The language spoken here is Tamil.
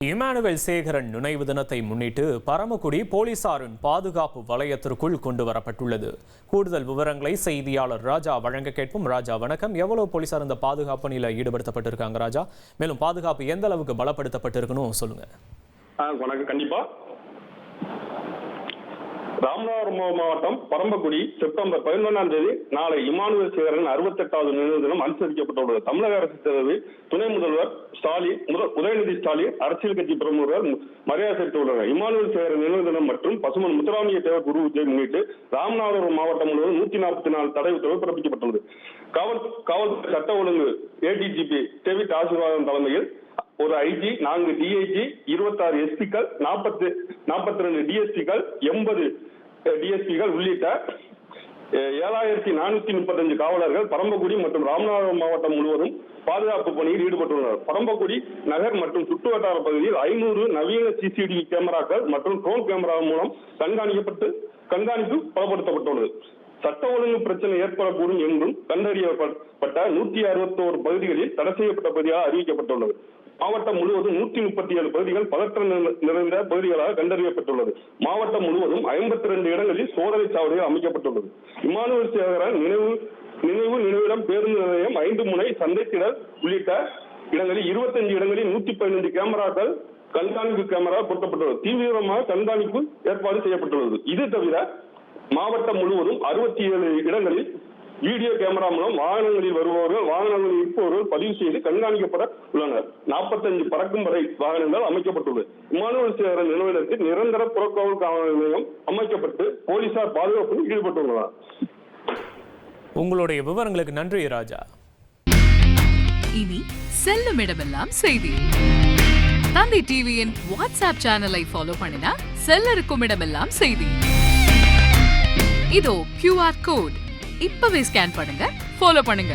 இமானுவேல் சேகரன் நினைவு தினத்தை முன்னிட்டு பரமக்குடி போலீசாரின் பாதுகாப்பு வலயத்திற்குள் கொண்டு வரப்பட்டுள்ளது. கூடுதல் விவரங்களை செய்தியாளர் ராஜா வழங்க கேட்போம். ராஜா வணக்கம். எவ்வளவு போலீசார் இந்த பாதுகாப்பு பணியில ஈடுபடுத்தப்பட்டிருக்காங்க ராஜா? மேலும் பாதுகாப்பு எந்த அளவுக்கு பலப்படுத்தப்பட்டிருக்குன்னு சொல்லுங்க. வணக்கம். கண்டிப்பா ராமநாதபுரம் மாவட்டம் பரமக்குடி செப்டம்பர் 11ஆம் தேதி நாளை இமானுவேல் சேகரன் 68வது நினைவு தினம் அனுசரிக்கப்பட்டுள்ளது. தமிழக அரசு தலைவர் துணை முதல்வர் ஸ்டாலின், உதயநிதி ஸ்டாலின், அரசியல் கட்சி பிரமுகர்கள் மரியாதை செலுத்தியுள்ளனர். இமானுவேல் சேகரன் நினைவு தினம் மற்றும் பசுமன் முத்துராமலிங்க தேவர் குருவை முன்னிட்டு ராமநாதபுரம் மாவட்டம் முழுவதும் 144 தடை உத்தரவு பிறப்பிக்கப்பட்டுள்ளது. காவல்துறை சட்ட ஒழுங்கு ஏடிஜிபி டேவிட் ஆசீர்வாதம் தலைமையில் ஒரு ஐஜி, 4 டிஐஜி, 26 எஸ்பிக்கள், 42 டிஎஸ்பிக்கள், 80 டிஎஸ்பிகள் உள்ளிட்ட 7435 காவலர்கள் பரமக்குடி மற்றும் ராமநாதபுரம் மாவட்டம் முழுவதும் பாதுகாப்பு பணியில் ஈடுபட்டுள்ளனர். பரமக்குடி நகர் மற்றும் சுற்றுவட்டார பகுதியில் 500 நவீன சிசிடிவி கேமராக்கள் மற்றும் ட்ரோன் கேமரா மூலம் கண்காணிப்பு பலப்படுத்தப்பட்டுள்ளது. சட்ட ஒழுங்கு பிரச்சனை ஏற்படக்கூடும் என்றும் கண்டறியப்பட்ட 161 பகுதிகளில் தடை செய்யப்பட்ட பகுதியாக அறிவிக்கப்பட்டுள்ளது. மாவட்டம் முழுவதும் 137 பகுதிகள் பதற்றம் நிறைந்த பகுதிகளாக கண்டறியப்பட்டுள்ளது. மாவட்டம் முழுவதும் 52 இடங்களில் சோதனை சாவடிகள் அமைக்கப்பட்டுள்ளது. இமானுவேல் சேகரன் நினைவிடம், பேருந்து நிலையம், 5 முனை, சந்தைத்திடல் உள்ளிட்ட இடங்களில் 25 இடங்களில் 115 கேமராக்கள், கண்காணிப்பு கேமரா பொருத்தப்பட்டுள்ளது. தீவிரமாக கண்காணிப்பு ஏற்பாடு செய்யப்பட்டுள்ளது. இது தவிர மாவட்டம் முழுவதும் 67 இடங்களில் வீடியோ கேமரா மூலம் வாகனங்களில் வருபவர்கள், வாகனங்களில் இருப்பவர்கள் பதிவு செய்து கண்காணிக்கப்பட உள்ளனர். 45 பறக்கும் படை வாகனங்கள் அமைக்கப்பட்டுள்ளது. இமானுவேல் சேகரன் நினைவிடத்தில் நிரந்தர புறக்காவல் காவல் நிலையம் அமைக்கப்பட்டு போலீசார் பாதுகாப்பில் ஈடுபட்டுள்ளனர். உங்களுடைய விவரங்களுக்கு நன்றி ராஜா. இனி செல்லும் இடமெல்லாம் செய்தி. தந்தை டிவியின் வாட்ஸ்அப் சேனலை ஃபாலோ பண்ணினா செல்லருக்கும் இடமெல்லாம் செய்தி. இதோ QR கோட் இப்பவே ஸ்கேன் பண்ணுங்க, ஃபாலோ பண்ணுங்க.